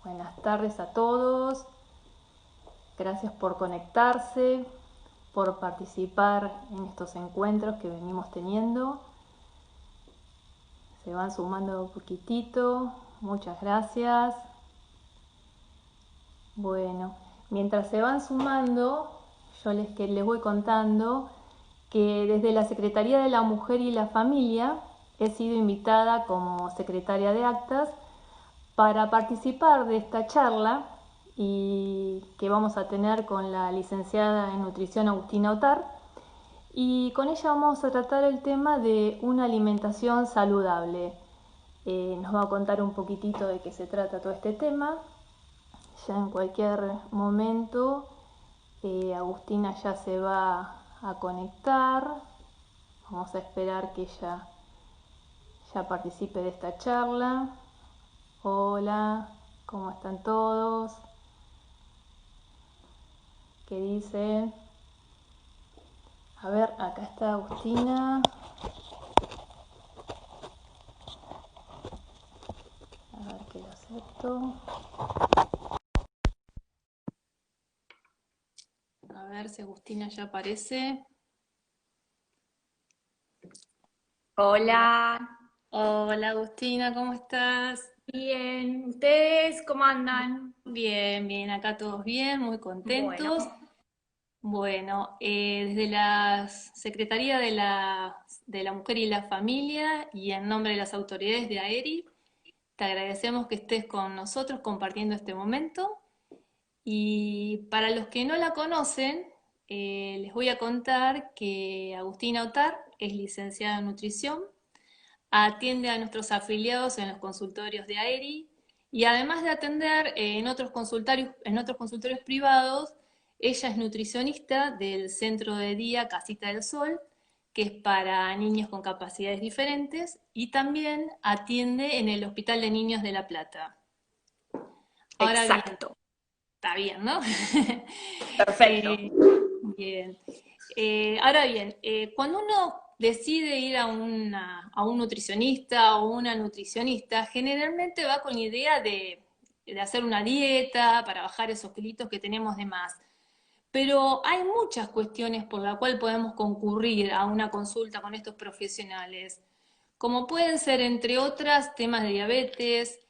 Buenas tardes a todos. Gracias por conectarse, por participar en estos encuentros que venimos teniendo. Se van sumando un poquitito. Muchas gracias. Bueno, mientras se van sumando, yo les voy contando que desde la Secretaría de la Mujer y la Familia he sido invitada como secretaria de actas para participar de esta charla y que vamos a tener con la licenciada en nutrición Agustina Otar, y con ella vamos a tratar el tema de una alimentación saludable. Nos va a contar un poquitito de qué se trata todo este tema. Ya en cualquier momento Agustina ya se va a conectar. Vamos a esperar que ella ya participe de esta charla. Hola, ¿cómo están todos? ¿Qué dicen? A ver, acá está Agustina. A ver que lo acepto. A ver si Agustina ya aparece. Hola. Hola, Hola Agustina, ¿cómo estás? bien. ¿Ustedes cómo andan? Bien, bien, acá todos bien, muy Bueno, contentos. Bueno, desde la Secretaría de la Mujer y la Familia y en nombre de las autoridades de AERI, te agradecemos que estés con nosotros compartiendo este momento. Y para los que no la conocen, les voy a contar que Agustina Otar es licenciada en nutrición, atiende a nuestros afiliados en los consultorios de AERI y además de atender en otros consultorios privados, ella es nutricionista del centro de día Casita del Sol, que es para niños con capacidades diferentes, y también atiende en el Hospital de Niños de La Plata. Ahora bien, exacto, está bien, ¿no? perfecto. Eh, bien. Ahora bien, cuando uno decide ir a un nutricionista o una nutricionista, generalmente va con la idea de hacer una dieta para bajar esos kilitos que tenemos de más. Pero hay muchas cuestiones por las cuales podemos concurrir a una consulta con estos profesionales, como pueden ser, entre otras, temas de diabetes,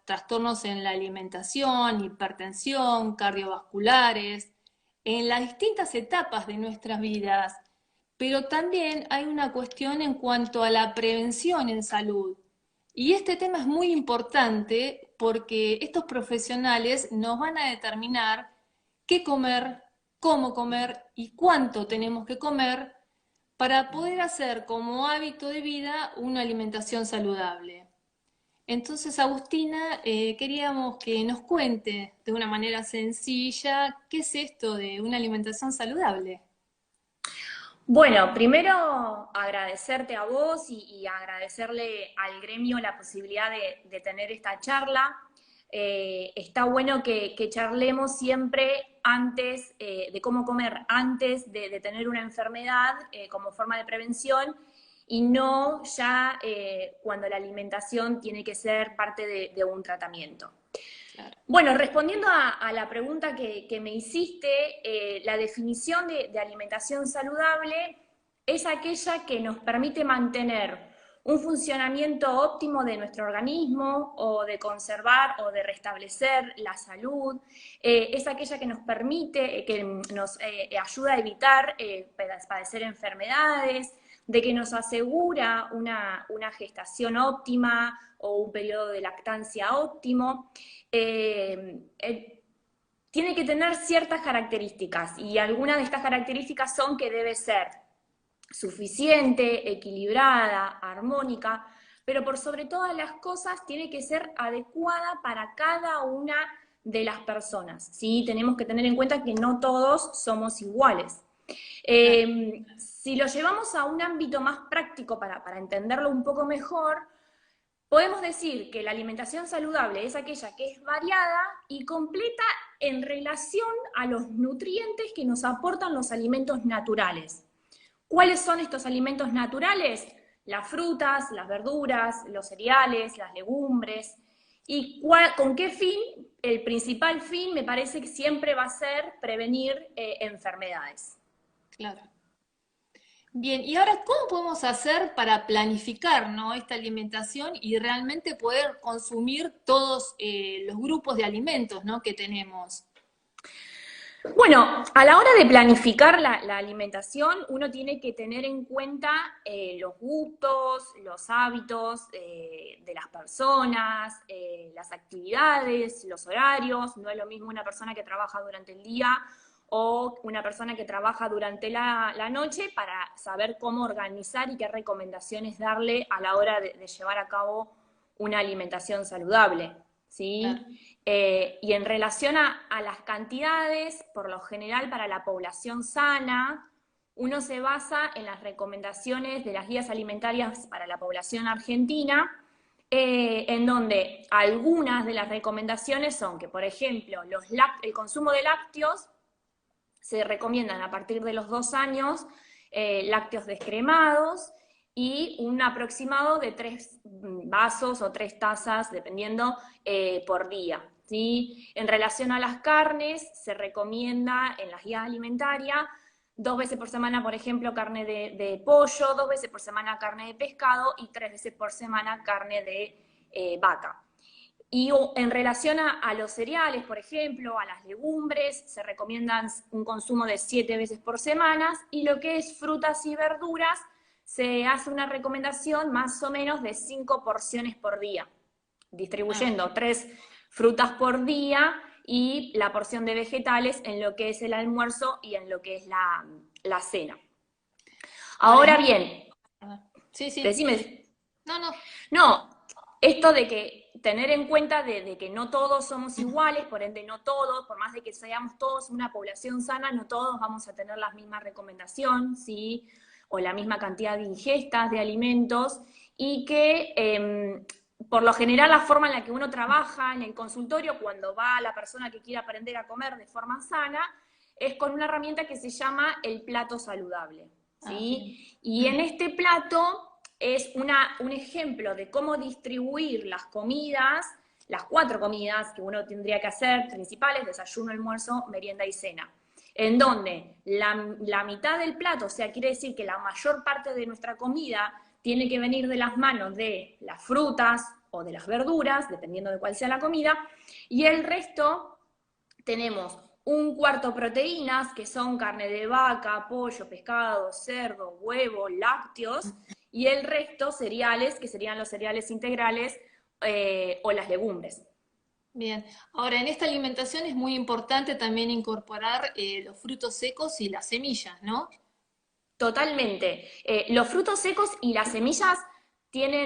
trastornos en la alimentación, hipertensión, cardiovasculares, en las distintas etapas de nuestras vidas. Pero también hay una cuestión en cuanto a la prevención en salud. Y este tema es muy importante porque estos profesionales nos van a determinar qué comer, cómo comer y cuánto tenemos que comer para poder hacer como hábito de vida una alimentación saludable. Entonces, Agustina, queríamos que nos cuente de una manera sencilla qué es esto de una alimentación saludable. Bueno, primero agradecerte a vos y agradecerle al gremio la posibilidad de tener esta charla. Está bueno que charlemos siempre antes de cómo comer, antes de tener una enfermedad como forma de prevención y no ya cuando la alimentación tiene que ser parte de un tratamiento. Claro. Bueno, respondiendo a la pregunta que me hiciste, la definición de alimentación saludable es aquella que nos permite mantener un funcionamiento óptimo de nuestro organismo o de conservar o de restablecer la salud, es aquella que nos permite, que nos ayuda a evitar padecer enfermedades, de que nos asegura una gestación óptima o un periodo de lactancia óptimo. Tiene que tener ciertas características y algunas de estas características son que debe ser suficiente, equilibrada, armónica, pero por sobre todas las cosas tiene que ser adecuada para cada una de las personas. ¿Sí? Tenemos que tener en cuenta que no todos somos iguales. Claro. Si lo llevamos a un ámbito más práctico para entenderlo un poco mejor, podemos decir que la alimentación saludable es aquella que es variada y completa en relación a los nutrientes que nos aportan los alimentos naturales. ¿Cuáles son estos alimentos naturales? Las frutas, las verduras, los cereales, las legumbres. ¿Y con qué fin? El principal fin me parece que siempre va a ser prevenir enfermedades. Claro. Bien, y ahora, ¿cómo podemos hacer para planificar, ¿no?, esta alimentación y realmente poder consumir todos los grupos de alimentos, ¿no?, que tenemos? Bueno, a la hora de planificar la alimentación, uno tiene que tener en cuenta los gustos, los hábitos de las personas, las actividades, los horarios. No es lo mismo una persona que trabaja durante el día o una persona que trabaja durante la noche, para saber cómo organizar y qué recomendaciones darle a la hora de llevar a cabo una alimentación saludable, Claro. ¿sí? Y en relación a las cantidades, por lo general para la población sana, uno se basa en las recomendaciones de las guías alimentarias para la población argentina, en donde algunas de las recomendaciones son que, por ejemplo, el consumo de lácteos se recomiendan a partir de los 2 años, lácteos descremados, y un aproximado de 3 vasos o 3 tazas, dependiendo, por día. ¿Sí? En relación a las carnes, se recomienda en las guías alimentarias 2 veces por semana, por ejemplo, carne de pollo, 2 veces por semana carne de pescado y 3 veces por semana carne de vaca. Y en relación a los cereales, por ejemplo, a las legumbres, se recomiendan un consumo de 7 veces por semana, y lo que es frutas y verduras, se hace una recomendación más o menos de 5 porciones por día, Ah, distribuyendo 3 frutas por día y la porción de vegetales en lo que es el almuerzo y en lo que es la cena. ahora es Ahora muy... bien, ah, sí, sí. decime. No, no. No, esto de que tener en cuenta de que no todos somos iguales, por ende no todos, por más de que seamos todos una población sana, no todos vamos a tener la misma recomendación, ¿sí? O la misma cantidad de ingestas de alimentos, y que por lo general la forma en la que uno trabaja en el consultorio, cuando va la persona que quiere aprender a comer de forma sana, es con una herramienta que se llama el plato saludable, Ah, bien. ¿sí? Y en este plato es un ejemplo de cómo distribuir las comidas, las 4 comidas que uno tendría que hacer, principales: desayuno, almuerzo, merienda y cena. En donde la mitad del plato, o sea, quiere decir que la mayor parte de nuestra comida tiene que venir de las manos de las frutas o de las verduras, dependiendo de cuál sea la comida, y el resto tenemos un cuarto proteínas, que son carne de vaca, pollo, pescado, cerdo, huevo, lácteos, y el resto cereales, que serían los cereales integrales o las legumbres. Bien. Ahora, en esta alimentación es muy importante también incorporar los frutos secos y las semillas, ¿no? Totalmente. Los frutos secos y las semillas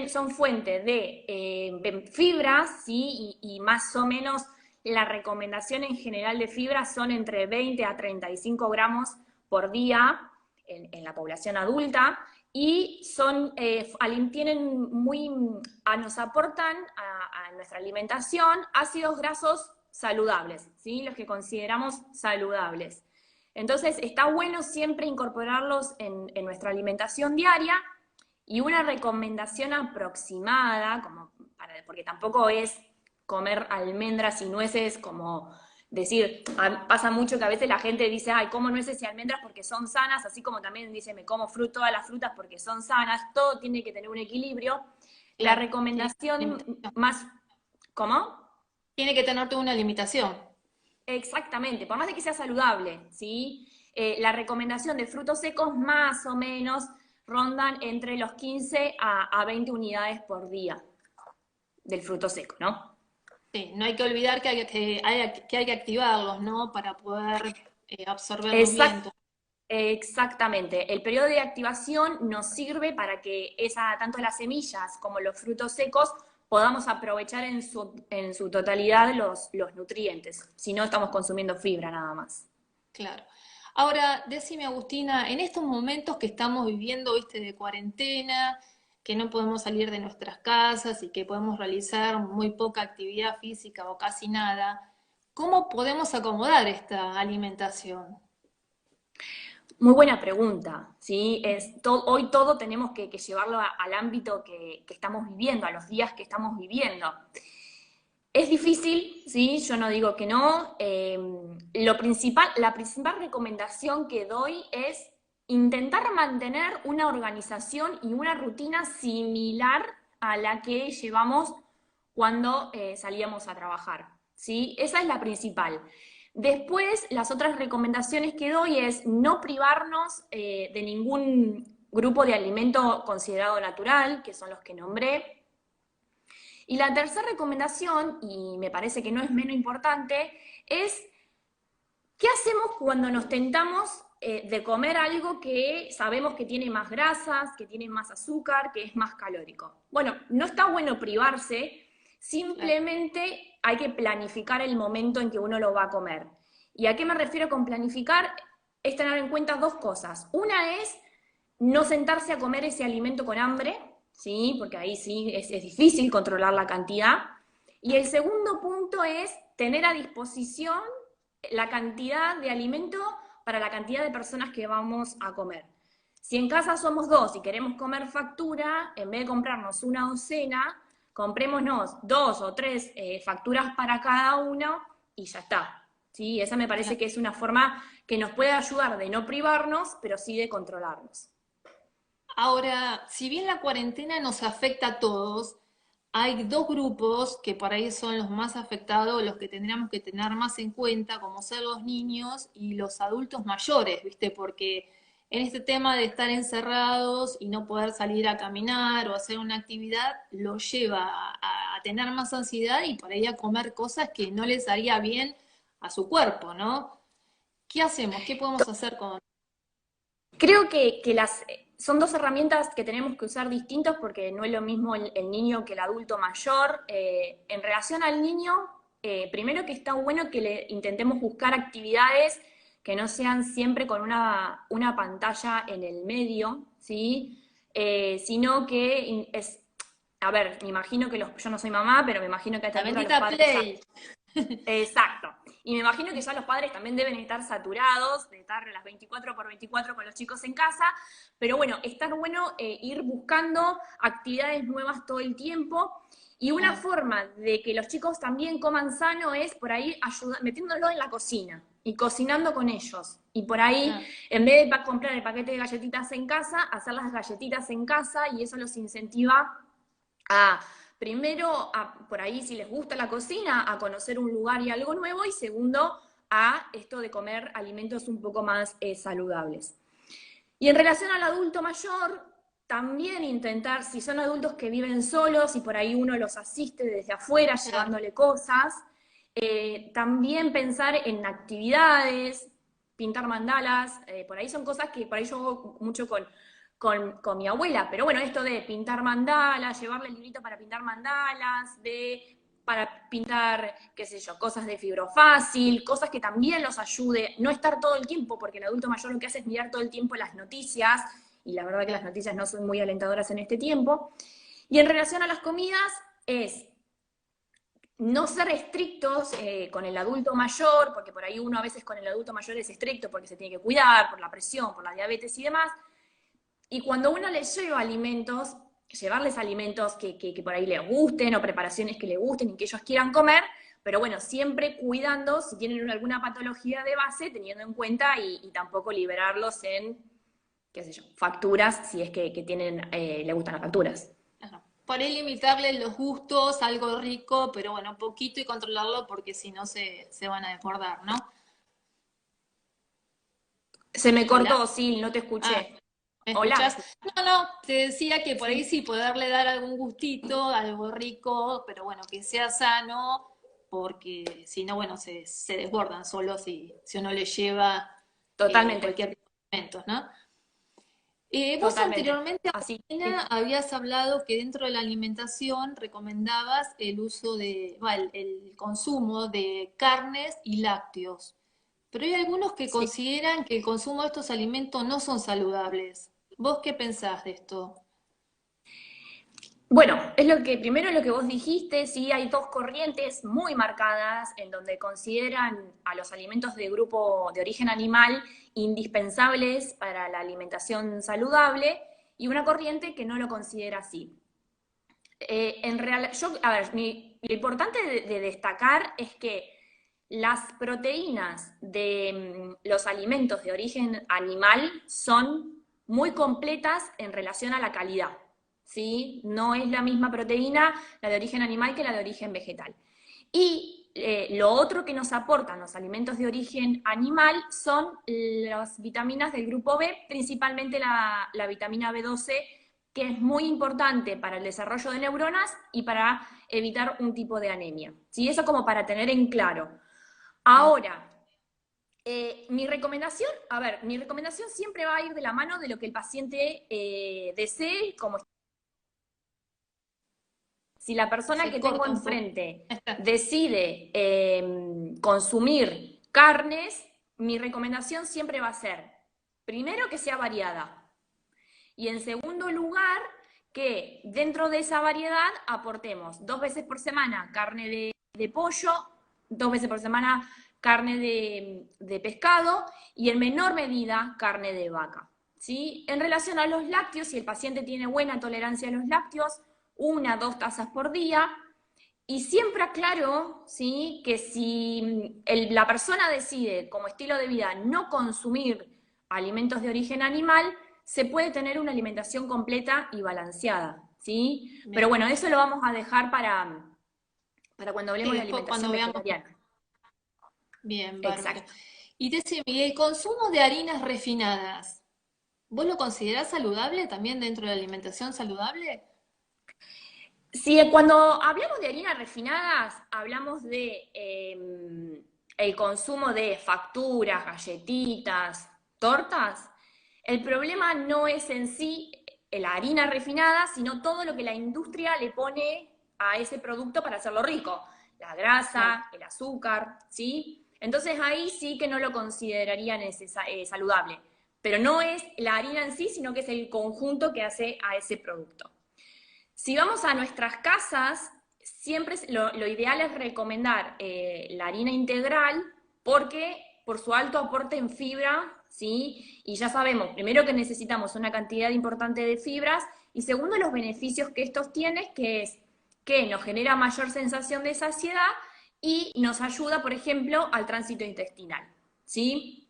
son fuente de fibras, ¿sí? Y más o menos la recomendación en general de fibras son entre 20 a 35 gramos por día en la población adulta, y nos aportan a nuestra alimentación ácidos grasos saludables, ¿sí? Los que consideramos saludables. Entonces, está bueno siempre incorporarlos en nuestra alimentación diaria, y una recomendación aproximada, porque tampoco es comer almendras y nueces, como decir, pasa mucho que a veces la gente dice, ay, como nueces y almendras porque son sanas, así como también dice, me como todas las frutas porque son sanas. Todo tiene que tener un equilibrio. La Claro. Sí, recomendación alimentación. más... ¿Cómo? Tiene que tener toda una limitación. Exactamente, por más de que sea saludable, ¿sí? La recomendación de frutos secos más o menos rondan entre los 15 a 20 unidades por día del fruto seco, ¿no? Sí, no hay que olvidar que hay que activarlos, ¿no? Para poder absorberlos bien. Exact- Exactamente. El periodo de activación nos sirve para que tanto las semillas como los frutos secos podamos aprovechar en su totalidad los nutrientes, si no estamos consumiendo fibra nada más. Claro. Ahora, decime, Agustina, en estos momentos que estamos viviendo, viste, de cuarentena, que no podemos salir de nuestras casas y que podemos realizar muy poca actividad física o casi nada, ¿cómo podemos acomodar esta alimentación? Muy buena pregunta, ¿sí? Hoy todo tenemos que llevarlo al ámbito que estamos viviendo, a los días que estamos viviendo. Es difícil, ¿sí? Yo no digo que no. La principal recomendación que doy es intentar mantener una organización y una rutina similar a la que llevamos cuando salíamos a trabajar, ¿sí? Esa es la principal. Después, las otras recomendaciones que doy es no privarnos de ningún grupo de alimento considerado natural, que son los que nombré. Y la tercera recomendación, y me parece que no es menos importante, es ¿qué hacemos cuando nos tentamos de comer algo que sabemos que tiene más grasas, que tiene más azúcar, que es más calórico? Bueno, no está bueno privarse, simplemente hay que planificar el momento en que uno lo va a comer. ¿Y a qué me refiero con planificar? Es tener en cuenta dos cosas. Una es no sentarse a comer ese alimento con hambre, ¿sí? Porque ahí sí es difícil controlar la cantidad. Y el segundo punto es tener a disposición la cantidad de alimento para la cantidad de personas que vamos a comer. Si en casa somos dos y queremos comer factura, en vez de comprarnos una docena, comprémonos 2 o 3 facturas para cada uno y ya está. ¿Sí? Esa me parece que es una forma que nos puede ayudar de no privarnos, pero sí de controlarnos. Ahora, si bien la cuarentena nos afecta a todos, hay dos grupos que por ahí son los más afectados, los que tendríamos que tener más en cuenta, como ser los niños y los adultos mayores, ¿viste? Porque en este tema de estar encerrados y no poder salir a caminar o hacer una actividad, los lleva a tener más ansiedad y por ahí a comer cosas que no les haría bien a su cuerpo, ¿no? ¿Qué hacemos? ¿Qué podemos hacer con... Creo que son dos herramientas que tenemos que usar distintas porque no es lo mismo el niño que el adulto mayor. En relación al niño, primero que está bueno que le intentemos buscar actividades que no sean siempre con una pantalla en el medio, ¿sí? Sino que a ver, me imagino que yo no soy mamá, pero me imagino que a esta La altura los bendita padres ya Play. exacto. Y me imagino que ya los padres también deben estar saturados de estar las 24 por 24 con los chicos en casa, pero bueno, estar bueno ir buscando actividades nuevas todo el tiempo. Y una Ah, forma de que los chicos también coman sano es por ahí metiéndolo en la cocina y cocinando con ellos. Y por ahí, ah. en vez de comprar el paquete de galletitas en casa, hacer las galletitas en casa y eso los incentiva a primero, por ahí si les gusta la cocina, a conocer un lugar y algo nuevo, y segundo, a esto de comer alimentos un poco más saludables. Y en relación al adulto mayor, también intentar, si son adultos que viven solos y por ahí uno los asiste desde afuera Claro. llevándole cosas, también pensar en actividades, pintar mandalas, por ahí son cosas que por ahí yo hago mucho con mi abuela, pero bueno, esto de pintar mandalas, llevarle el librito para pintar mandalas, para pintar, qué sé yo, cosas de fibrofácil, cosas que también los ayude, no estar todo el tiempo, porque el adulto mayor lo que hace es mirar todo el tiempo las noticias, y la verdad que las noticias no son muy alentadoras en este tiempo. Y en relación a las comidas, es no ser estrictos con el adulto mayor, porque por ahí uno a veces con el adulto mayor es estricto porque se tiene que cuidar por la presión, por la diabetes y demás, y cuando uno les lleva alimentos, llevarles alimentos que por ahí les gusten o preparaciones que les gusten y que ellos quieran comer, pero bueno, siempre cuidando si tienen alguna patología de base, teniendo en cuenta y tampoco liberarlos en, qué sé yo, facturas, si es que tienen, le gustan las facturas. Ajá. Por ahí limitarle los gustos, algo rico, pero bueno, poquito y controlarlo porque si no se van a desbordar, ¿no? Se me Hola. cortó, sí, no te Ah, escuché. ¿me Hola. escuchás? No, no, te decía que por ahí Sí. sí poderle dar algún gustito, algo rico, pero bueno, que sea sano, porque si no, bueno, se desbordan solos si uno les lleva Totalmente, cualquier tipo de alimentos, ¿no? Vos totalmente. anteriormente, Así. Agustina, habías hablado que dentro de la alimentación recomendabas el uso de, bueno, el consumo de carnes y lácteos. Pero hay algunos que Sí. consideran que el consumo de estos alimentos no son saludables. ¿Vos qué pensás de esto? Bueno, primero lo que vos dijiste, sí hay dos corrientes muy marcadas en donde consideran a los alimentos de grupo de origen animal indispensables para la alimentación saludable y una corriente que no lo considera así. A ver, lo importante de destacar es que las proteínas de los alimentos de origen animal son muy completas en relación a la calidad, ¿sí? No es la misma proteína la de origen animal que la de origen vegetal. Y lo otro que nos aportan los alimentos de origen animal son las vitaminas del grupo B, principalmente la vitamina B12, que es muy importante para el desarrollo de neuronas y para evitar un tipo de anemia. ¿Sí? Eso como para tener en claro. Bien. Ahora, mi recomendación siempre va a ir de la mano de lo que el paciente desee, como si la persona Se que tengo corta un poco. enfrente Ahí está. decide consumir carnes, mi recomendación siempre va a ser, primero, que sea variada. Y en segundo lugar, que dentro de esa variedad aportemos 2 veces por semana carne de pollo, 2 veces por semana carne de pescado y en menor medida carne de vaca. ¿Sí? En relación a los lácteos, si el paciente tiene buena tolerancia a los lácteos, 1 o 2 tazas por día. Y siempre aclaro, ¿sí?, que si la persona decide como estilo de vida no consumir alimentos de origen animal, se puede tener una alimentación completa y balanceada, ¿sí? Pero Bien. bueno, eso lo vamos a dejar para cuando Sí, hablemos de después cuando alimentación veamos. vegetariana. Bien, bárbaro. Exacto. Y decime, ¿y el consumo de harinas refinadas, vos lo considerás saludable también dentro de la alimentación saludable? Sí, cuando hablamos de harinas refinadas, hablamos de el consumo de facturas, galletitas, tortas. El problema no es en sí la harina refinada, sino todo lo que la industria le pone a ese producto para hacerlo rico. La Claro. grasa, el azúcar, ¿sí? Entonces ahí sí que no lo consideraría saludable. Pero no es la harina en sí, sino que es el conjunto que hace a ese producto. Si vamos a nuestras casas, siempre lo ideal es recomendar la harina integral porque por su alto aporte en fibra, ¿sí? Y ya sabemos, primero que necesitamos una cantidad importante de fibras y segundo los beneficios que estos tienen, que es que nos genera mayor sensación de saciedad y nos ayuda, por ejemplo, al tránsito intestinal, ¿sí?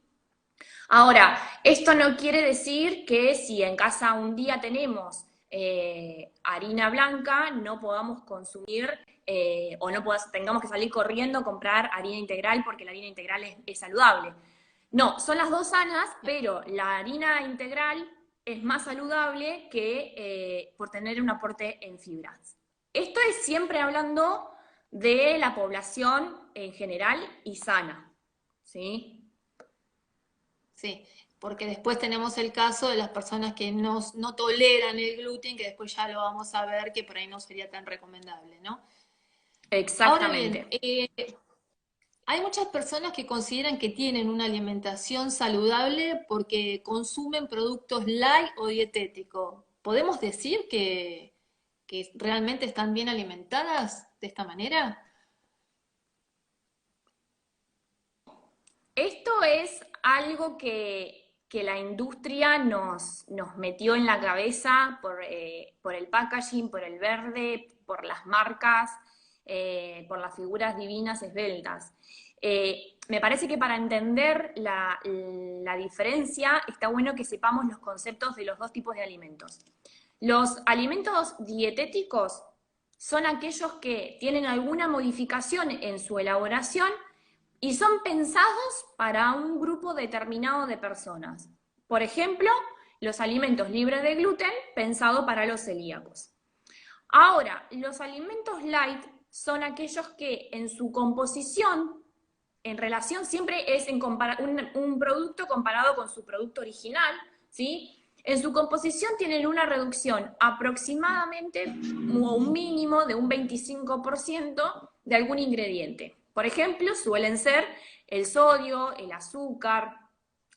Ahora, esto no quiere decir que si en casa un día tenemos harina blanca, no podamos consumir o no tengamos que salir corriendo a comprar harina integral porque la harina integral es saludable. No, son las dos sanas, pero la harina integral es más saludable que por tener un aporte en fibras. Esto es siempre hablando de la población en general y sana, ¿sí? Sí, porque después tenemos el caso de las personas que no toleran el gluten, que después ya lo vamos a ver, que por ahí no sería tan recomendable, ¿no? Ahora bien, Exactamente. hay muchas personas que consideran que tienen una alimentación saludable porque consumen productos light o dietéticos. ¿Podemos decir que realmente están bien alimentadas de esta manera? Esto es algo que la industria nos metió en la cabeza por el packaging, por el verde, por las marcas, por las figuras divinas esbeltas. Me parece que para entender la diferencia está bueno que sepamos los conceptos de los dos tipos de alimentos. Los alimentos dietéticos son aquellos que tienen alguna modificación en su elaboración y son pensados para un grupo determinado de personas. Por ejemplo, los alimentos libres de gluten, pensado para los celíacos. Ahora, los alimentos light son aquellos que en su composición, en relación, siempre es un producto comparado con su producto original, ¿sí? En su composición tienen una reducción aproximadamente o un mínimo de un 25% de algún ingrediente. Por ejemplo, suelen ser el sodio, el azúcar,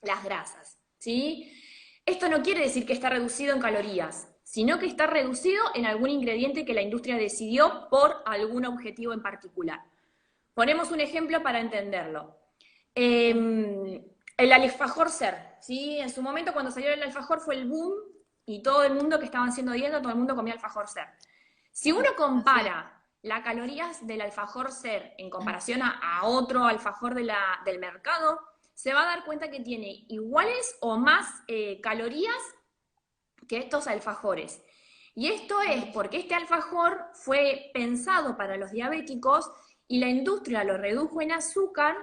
las grasas, ¿sí? Esto no quiere decir que está reducido en calorías, sino que está reducido en algún ingrediente que la industria decidió por algún objetivo en particular. Ponemos un ejemplo para entenderlo. Bien. El alfajor ser, ¿sí? En su momento cuando salió el alfajor fue el boom y todo el mundo que estaba haciendo dieta, todo el mundo comía alfajor ser. Si uno Así es. compara las calorías del alfajor ser en comparación a otro alfajor del mercado, se va a dar cuenta que tiene iguales o más calorías que estos alfajores. Y esto es porque este alfajor fue pensado para los diabéticos y la industria lo redujo en azúcar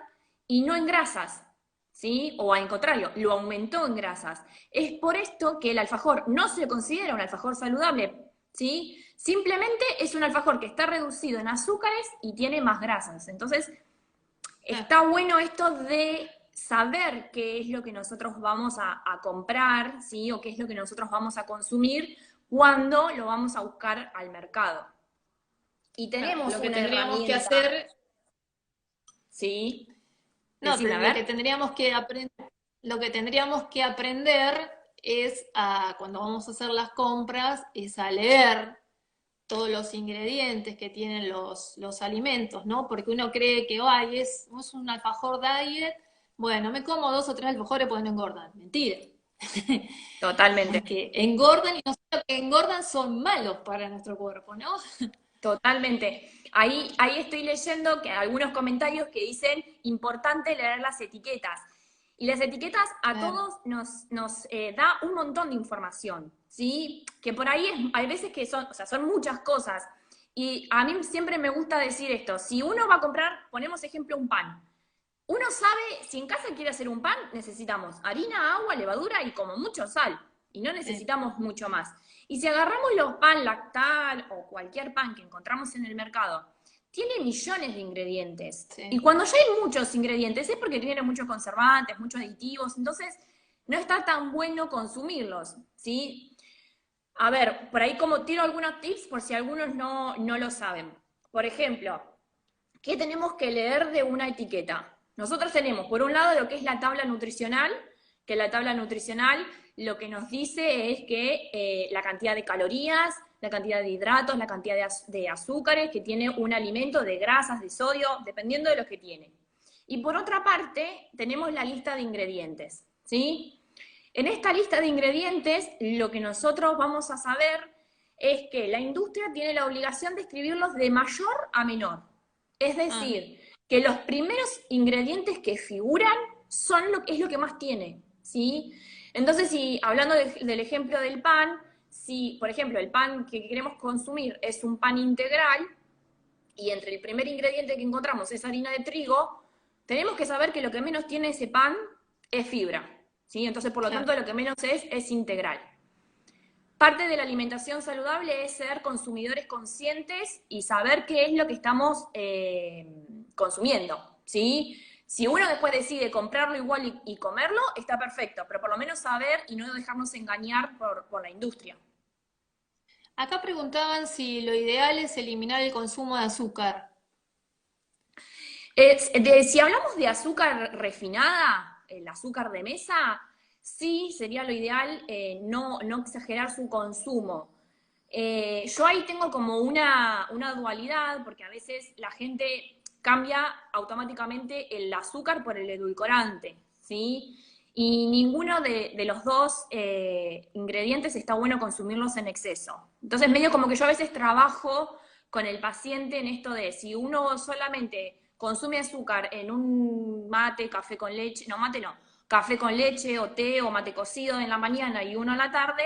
y no en grasas, ¿sí? O al contrario, lo aumentó en grasas. Es por esto que el alfajor no se considera un alfajor saludable, ¿sí? Simplemente es un alfajor que está reducido en azúcares y tiene más grasas. Entonces, está bueno esto de saber qué es lo que nosotros vamos a comprar, ¿sí? O qué es lo que nosotros vamos a consumir cuando lo vamos a buscar al mercado. Y tenemos Lo que una tendríamos que herramienta, hacer, ¿sí? no, Decime, a lo que ver. tendríamos que aprender, lo que tendríamos que aprender es cuando vamos a hacer las compras, es a leer todos los ingredientes que tienen los alimentos, ¿no? Porque uno cree que, ay, es un alfajor diet, bueno, me como 2 o 3 alfajores porque no engordan. Mentira. Totalmente. Porque engordan y no solo que engordan, son malos para nuestro cuerpo, ¿no? Totalmente. Ahí estoy leyendo que algunos comentarios que dicen importante leer las etiquetas. Y las etiquetas a Claro. todos nos da un montón de información, ¿sí? Que por ahí hay veces que son, o sea, son muchas cosas. Y a mí siempre me gusta decir esto, si uno va a comprar, ponemos ejemplo un pan. Uno sabe, si en casa quiere hacer un pan, necesitamos harina, agua, levadura y como mucho sal. Y no necesitamos mucho más. Y si agarramos los pan lactal o cualquier pan que encontramos en el mercado, tiene millones de ingredientes. Y Sí. cuando ya hay muchos ingredientes es porque tiene muchos conservantes, muchos aditivos, entonces no está tan bueno consumirlos, ¿sí? A ver, por ahí como tiro algunos tips por si algunos no lo saben. Por ejemplo, ¿qué tenemos que leer de una etiqueta? Nosotros tenemos, por un lado, lo que es la tabla nutricional, que la tabla nutricional lo que nos dice es que la cantidad de calorías, la cantidad de hidratos, la cantidad de azúcares que tiene un alimento, de grasas, de sodio, dependiendo de lo que tiene. Y por otra parte, tenemos la lista de ingredientes, ¿sí? En esta lista de ingredientes, lo que nosotros vamos a saber es que la industria tiene la obligación de escribirlos de mayor a menor. Es Ah, decir, que los primeros ingredientes que figuran es lo que más tiene, ¿sí? Entonces, si hablando del ejemplo del pan, si, por ejemplo, el pan que queremos consumir es un pan integral y entre el primer ingrediente que encontramos es harina de trigo, tenemos que saber que lo que menos tiene ese pan es fibra, ¿sí? Entonces, por lo tanto, claro. lo que menos es integral. Parte de la alimentación saludable es ser consumidores conscientes y saber qué es lo que estamos consumiendo, ¿sí? Si uno después decide comprarlo igual y comerlo, está perfecto, pero por lo menos saber y no dejarnos engañar por la industria. Acá preguntaban si lo ideal es eliminar el consumo de azúcar. Si hablamos de azúcar refinada, el azúcar de mesa, sí sería lo ideal no exagerar su consumo. Yo ahí tengo como una dualidad, porque a veces la gente cambia automáticamente el azúcar por el edulcorante, ¿sí? Y ninguno de los dos ingredientes está bueno consumirlos en exceso. Entonces, medio como que yo a veces trabajo con el paciente en esto de si uno solamente consume azúcar en un mate, café con leche, no, mate no, café con leche o té o mate cocido en la mañana y uno a la tarde,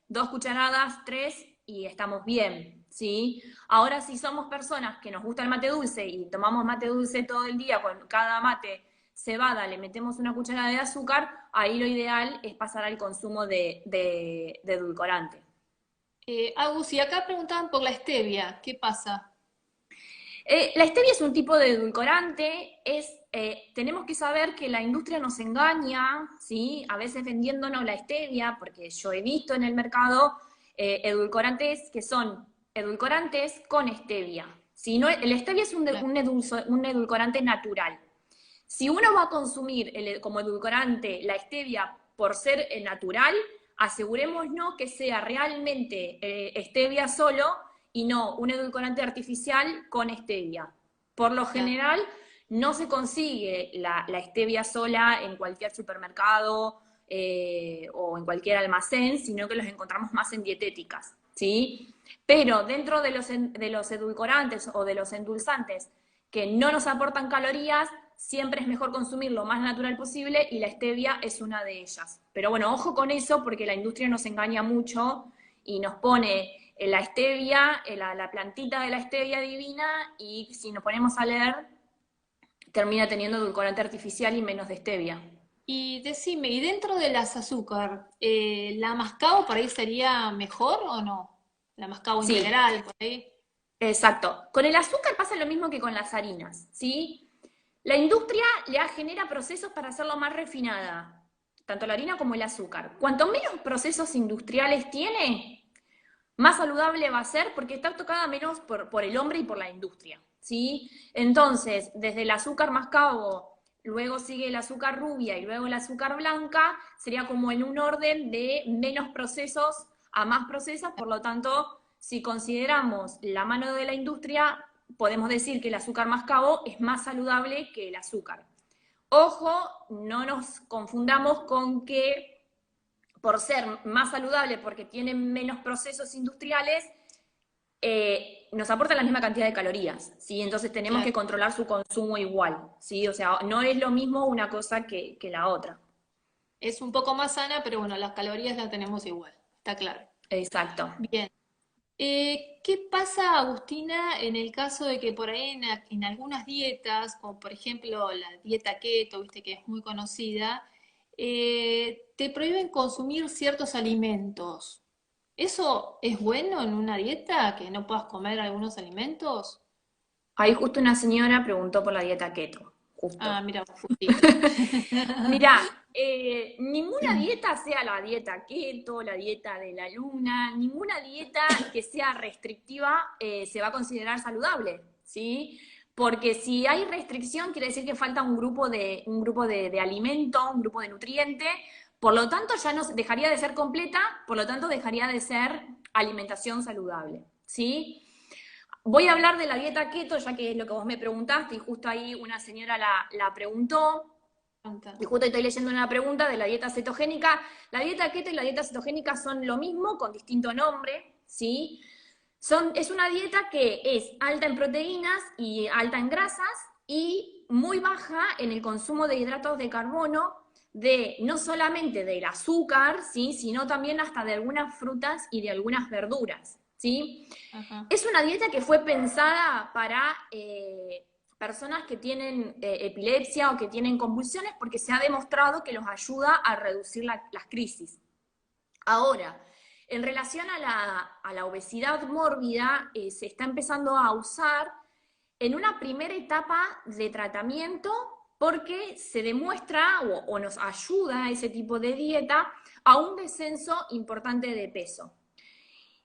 2 cucharadas, 3 y estamos bien, ¿sí? Ahora si somos personas que nos gusta el mate dulce y tomamos mate dulce todo el día, con cada mate cebada le metemos una cucharada de azúcar, ahí lo ideal es pasar al consumo de edulcorante. Agus, y acá preguntaban por la stevia, ¿qué pasa? La stevia es un tipo de edulcorante, tenemos que saber que la industria nos engaña, ¿sí? A veces vendiéndonos la stevia, porque yo he visto en el mercado edulcorantes que son edulcorantes con stevia. ¿Sí? No, el stevia es Claro. un edulcorante natural. Si uno va a consumir como edulcorante la stevia por ser natural, asegurémonos que sea realmente stevia solo y no un edulcorante artificial con stevia. Por lo Claro. general, no se consigue la stevia sola en cualquier supermercado o en cualquier almacén, sino que los encontramos más en dietéticas. ¿sí? Pero dentro de los edulcorantes o de los endulzantes que no nos aportan calorías, siempre es mejor consumir lo más natural posible y la stevia es una de ellas. Pero bueno, ojo con eso porque la industria nos engaña mucho y nos pone la stevia, la plantita de la stevia divina, y si nos ponemos a leer, termina teniendo edulcorante artificial y menos de stevia. Y decime, ¿y dentro de las azúcar, la mascabo por ahí sería mejor o no? La mascabo Sí, integral, por ahí. exacto. Con el azúcar pasa lo mismo que con las harinas, ¿sí? La industria le genera procesos para hacerlo más refinada, tanto la harina como el azúcar. Cuanto menos procesos industriales tiene, más saludable va a ser porque está tocada menos por el hombre y por la industria, ¿sí? Entonces, desde el azúcar mascabo, luego sigue el azúcar rubia y luego el azúcar blanca, sería como en un orden de menos procesos a más procesos, por lo tanto, si consideramos la mano de la industria, podemos decir que el azúcar mascabo es más saludable que el azúcar. Ojo, no nos confundamos con que por ser más saludable, porque tiene menos procesos industriales, nos aporta la misma cantidad de calorías, ¿sí? Entonces tenemos que Claro. controlar su consumo igual, ¿sí? O sea, no es lo mismo una cosa que la otra. Es un poco más sana, pero bueno, las calorías las tenemos igual, está claro. Exacto. Bien. ¿Qué pasa, Agustina, en el caso de que por ahí en algunas dietas, como por ejemplo la dieta keto, viste que es muy conocida, te prohíben consumir ciertos alimentos? ¿Eso es bueno en una dieta, que no puedas comer algunos alimentos? Ahí justo una señora preguntó por la dieta keto, Ah, justo. mira, justito. Mirá, ninguna dieta, sea la dieta keto, la dieta de la luna, ninguna dieta que sea restrictiva se va a considerar saludable, ¿sí? Porque si hay restricción, quiere decir que falta un grupo de alimento, un grupo de nutriente, por lo tanto ya no dejaría de ser completa, por lo tanto dejaría de ser alimentación saludable, ¿sí? Voy a hablar de la dieta keto, ya que es lo que vos me preguntaste, y justo ahí una señora la preguntó. Y justo estoy leyendo una pregunta de la dieta cetogénica. La dieta keto y la dieta cetogénica son lo mismo, con distinto nombre, ¿sí? Es una dieta que es alta en proteínas y alta en grasas y muy baja en el consumo de hidratos de carbono, no solamente del azúcar, ¿sí? Sino también hasta de algunas frutas y de algunas verduras, ¿sí? Ajá. Es una dieta que fue pensada para personas que tienen epilepsia o que tienen convulsiones porque se ha demostrado que los ayuda a reducir las crisis. Ahora, en relación a la obesidad mórbida, se está empezando a usar en una primera etapa de tratamiento porque se demuestra o nos ayuda a ese tipo de dieta a un descenso importante de peso.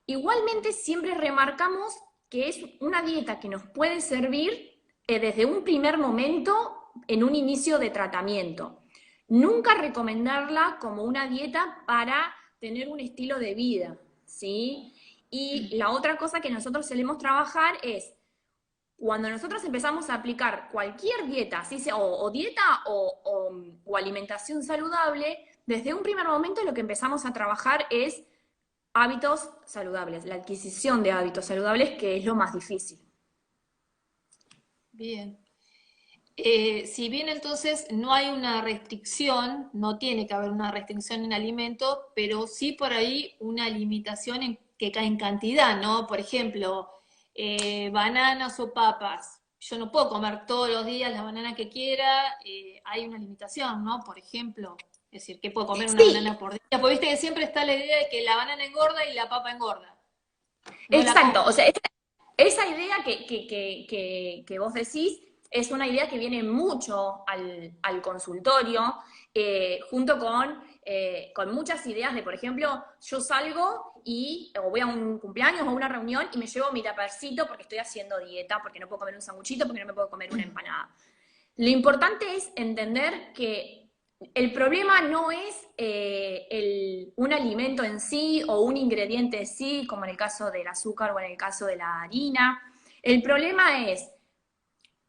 Igualmente siempre remarcamos que es una dieta que nos puede servir desde un primer momento en un inicio de tratamiento. Nunca recomendarla como una dieta para tener un estilo de vida, ¿sí? Y la otra cosa que nosotros solemos trabajar es cuando nosotros empezamos a aplicar cualquier dieta, ¿sí? o dieta o alimentación saludable, desde un primer momento lo que empezamos a trabajar es hábitos saludables, la adquisición de hábitos saludables, que es lo más difícil. Bien. Si bien entonces no hay una restricción, no tiene que haber una restricción en alimento, pero sí por ahí una limitación que cae en cantidad, ¿no? Por ejemplo, bananas o papas. Yo no puedo comer todos los días la banana que quiera, hay una limitación, ¿no? Por ejemplo, es decir, que puedo comer una Sí, banana por día. Porque viste que siempre está la idea de que la banana engorda y la papa engorda. No la exacto. O como. sea, esa idea que vos decís es una idea que viene mucho al consultorio, junto con muchas ideas de, por ejemplo, yo salgo o voy a un cumpleaños o a una reunión y me llevo mi tapercito porque estoy haciendo dieta, porque no puedo comer un sanguchito, porque no me puedo comer una empanada. Lo importante es entender que el problema no es un alimento en sí o un ingrediente en sí, como en el caso del azúcar o en el caso de la harina. El problema es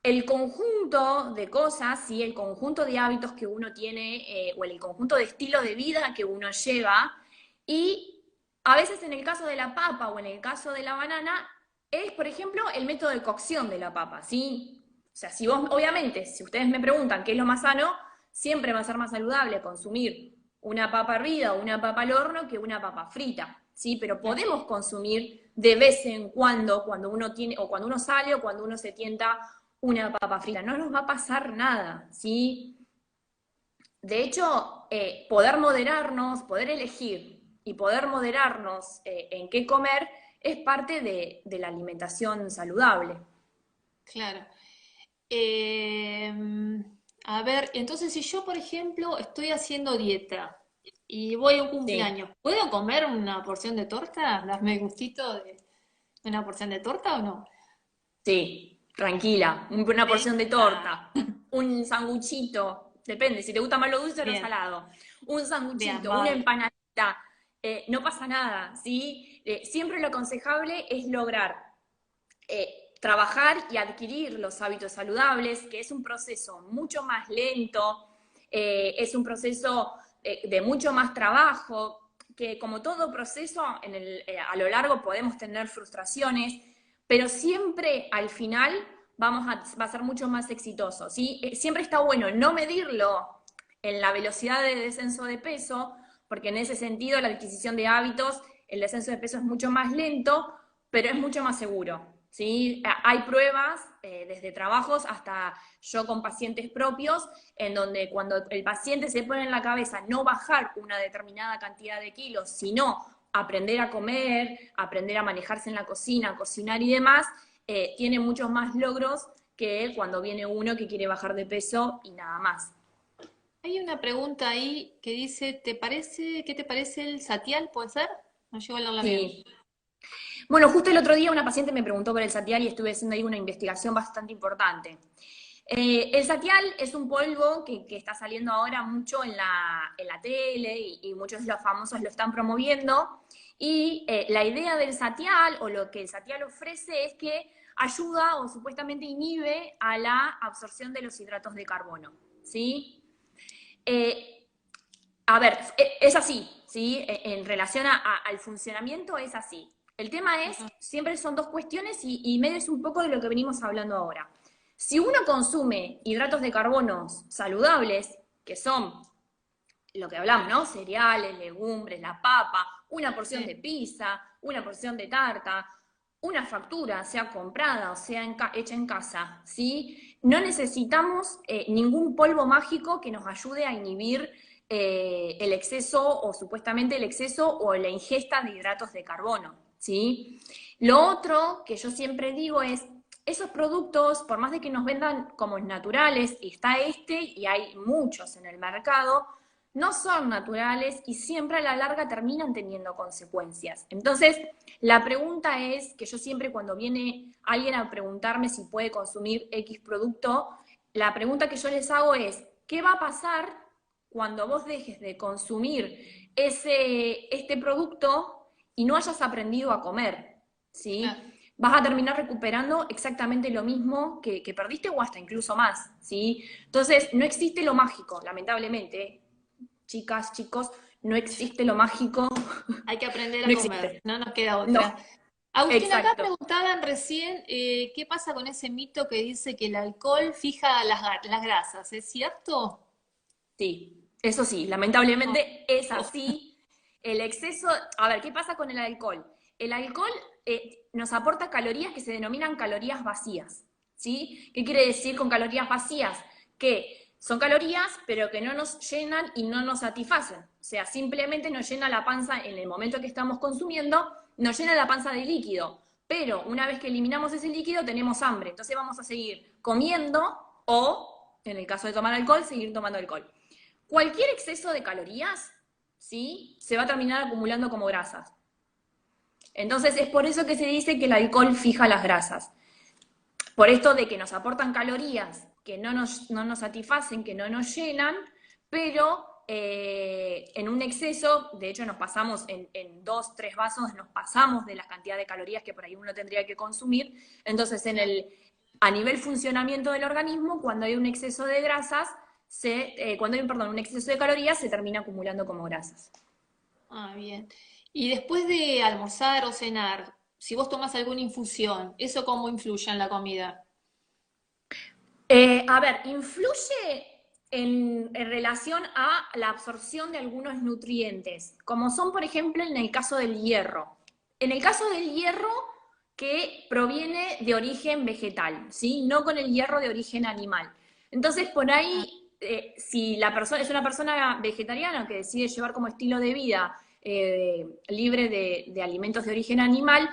el conjunto de cosas, ¿sí? El conjunto de hábitos que uno tiene o el conjunto de estilo de vida que uno lleva y a veces en el caso de la papa o en el caso de la banana, es, por ejemplo, el método de cocción de la papa, ¿sí? O sea, si vos, obviamente, si ustedes me preguntan qué es lo más sano, siempre va a ser más saludable consumir una papa hervida o una papa al horno que una papa frita, ¿sí? Pero podemos consumir de vez en cuando uno tiene, o cuando uno sale o cuando uno se tienta una papa frita. No nos va a pasar nada, ¿sí? De hecho, poder moderarnos, poder elegir y poder moderarnos en qué comer es parte de la alimentación saludable. Claro. Eh, a ver, entonces si yo, por ejemplo, estoy haciendo dieta y voy a un Sí. cumpleaños, ¿puedo comer una porción de torta? ¿Darme gustito de una porción de torta o no? Sí, tranquila, una Sí. porción de Ah, torta, un sanguchito, depende, si te gusta más lo dulce o lo bien, salado, un bien, sanguchito, una vale. empanadita, no pasa nada, ¿sí? Siempre lo aconsejable es lograr trabajar y adquirir los hábitos saludables, que es un proceso mucho más lento, es un proceso de mucho más trabajo, que como todo proceso a lo largo podemos tener frustraciones, pero siempre al final va a ser mucho más exitoso, ¿sí? Siempre está bueno no medirlo en la velocidad de descenso de peso, porque en ese sentido la adquisición de hábitos, el descenso de peso es mucho más lento, pero es mucho más seguro. ¿Sí? Hay pruebas, desde trabajos hasta yo con pacientes propios, en donde cuando el paciente se pone en la cabeza no bajar una determinada cantidad de kilos, sino aprender a comer, aprender a manejarse en la cocina, cocinar y demás, tiene muchos más logros que cuando viene uno que quiere bajar de peso y nada más. Hay una pregunta ahí que dice, qué te parece el satial? ¿Puede ser? No llego a leerla bien. Sí. Bueno, justo el otro día una paciente me preguntó por el satial y estuve haciendo ahí una investigación bastante importante. El satial es un polvo que está saliendo ahora mucho en la tele y muchos de los famosos lo están promoviendo. Y la idea del satial o lo que el satial ofrece es que ayuda o supuestamente inhibe a la absorción de los hidratos de carbono. ¿Sí? Eh, a ver, es así, ¿sí? En relación al funcionamiento es así. El tema es, Ajá. siempre son dos cuestiones y medio es un poco de lo que venimos hablando ahora. Si uno consume hidratos de carbono saludables, que son lo que hablamos, ¿no? Cereales, legumbres, la papa, una porción Sí. de pizza, una porción de tarta, una factura, sea comprada o sea hecha en casa, ¿sí? No necesitamos ningún polvo mágico que nos ayude a inhibir el exceso o supuestamente el exceso o la ingesta de hidratos de carbono, ¿sí? Lo otro que yo siempre digo es, esos productos, por más de que nos vendan como naturales, está este y hay muchos en el mercado, no son naturales y siempre a la larga terminan teniendo consecuencias. Entonces, la pregunta es que yo siempre cuando viene alguien a preguntarme si puede consumir X producto, la pregunta que yo les hago es, ¿qué va a pasar cuando vos dejes de consumir este producto y no hayas aprendido a comer? Claro. ¿Sí? Vas a terminar recuperando exactamente lo mismo que perdiste o hasta incluso más, ¿sí? Entonces, no existe lo mágico, lamentablemente, chicas, chicos, no existe lo mágico, Hay que aprender no a comer, existe. no nos queda No, otra. Agustín, acá exacto. preguntaban recién qué pasa con ese mito que dice que el alcohol fija las grasas, ¿es cierto? Sí, eso sí, Oh, lamentablemente es oh, así. El exceso, a ver, ¿qué pasa con el alcohol? El alcohol nos aporta calorías que se denominan calorías vacías, ¿sí? ¿Qué quiere decir con calorías vacías? Que son calorías, pero que no nos llenan y no nos satisfacen. O sea, simplemente nos llena la panza en el momento que estamos consumiendo, nos llena la panza de líquido. Pero una vez que eliminamos ese líquido, tenemos hambre. Entonces vamos a seguir comiendo o, en el caso de tomar alcohol, seguir tomando alcohol. Cualquier exceso de calorías, ¿sí? Se va a terminar acumulando como grasas. Entonces es por eso que se dice que el alcohol fija las grasas. Por esto de que nos aportan calorías que no nos satisfacen, que no nos llenan, pero en un exceso, de hecho nos pasamos en 2, 3 vasos, nos pasamos de la cantidad de calorías que por ahí uno tendría que consumir. Entonces claro. a nivel funcionamiento del organismo, cuando hay un exceso de grasas, cuando hay, perdón, un exceso de calorías, se termina acumulando como grasas. Ah, bien. Y después de almorzar o cenar, si vos tomás alguna infusión, ¿eso cómo influye en la comida? A ver, influye en relación a la absorción de algunos nutrientes, como son, por ejemplo, en el caso del hierro. En el caso del hierro que proviene de origen vegetal, ¿sí? No con el hierro de origen animal. Entonces, por Ah, ahí, si la persona es una persona vegetariana que decide llevar como estilo de vida libre de alimentos de origen animal,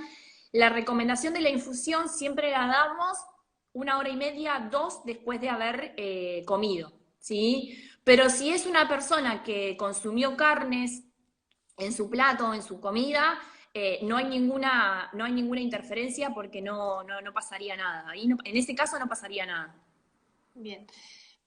la recomendación de la infusión siempre la damos 1 hora y media, dos, después de haber comido, ¿sí? Pero si es una persona que consumió carnes en su plato, en su comida, no hay ninguna interferencia porque no pasaría nada. En ese caso no pasaría nada. bien.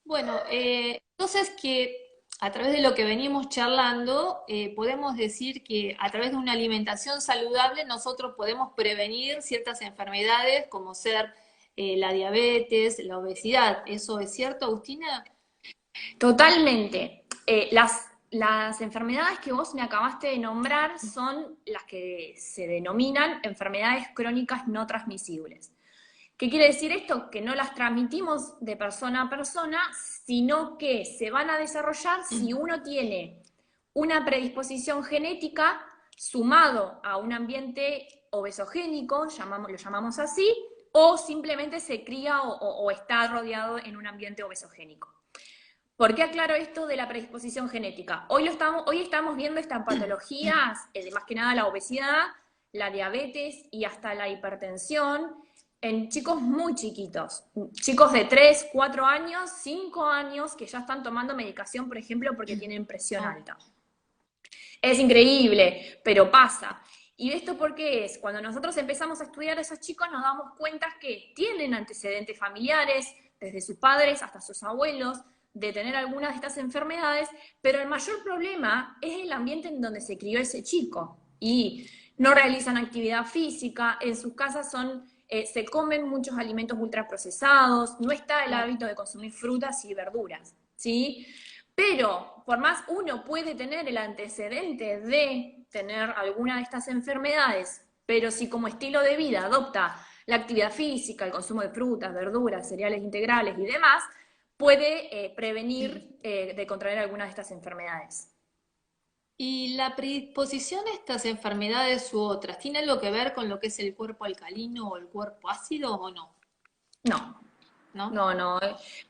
Bueno, entonces que a través de lo que venimos charlando, podemos decir que a través de una alimentación saludable nosotros podemos prevenir ciertas enfermedades como ser la diabetes, la obesidad. ¿Eso es cierto, Agustina? Totalmente. Las enfermedades que vos me acabaste de nombrar son las que se denominan enfermedades crónicas no transmisibles. ¿Qué quiere decir esto? Que no las transmitimos de persona a persona, sino que se van a desarrollar si uno tiene una predisposición genética sumado a un ambiente obesogénico, lo llamamos así, o simplemente se cría o está rodeado en un ambiente obesogénico. ¿Por qué aclaro esto de la predisposición genética? Hoy estamos viendo estas patologías, más que nada la obesidad, la diabetes y hasta la hipertensión, en chicos muy chiquitos, chicos de 3, 4 años, 5 años, que ya están tomando medicación, por ejemplo, porque tienen presión Ah, alta. Es increíble, pero pasa. ¿Y esto por qué es? Cuando nosotros empezamos a estudiar a esos chicos nos damos cuenta que tienen antecedentes familiares, desde sus padres hasta sus abuelos, de tener algunas de estas enfermedades, pero el mayor problema es el ambiente en donde se crió ese chico. Y no realizan actividad física, en sus casas se comen muchos alimentos ultraprocesados, no está el claro. hábito de consumir frutas y verduras, ¿sí? Pero por más uno puede tener el antecedente de tener alguna de estas enfermedades, pero si como estilo de vida adopta la actividad física, el consumo de frutas, verduras, cereales integrales y demás, puede prevenir de contraer alguna de estas enfermedades. ¿Y la predisposición a estas enfermedades u otras tiene algo que ver con lo que es el cuerpo alcalino o el cuerpo ácido o no? No, ¿No? no,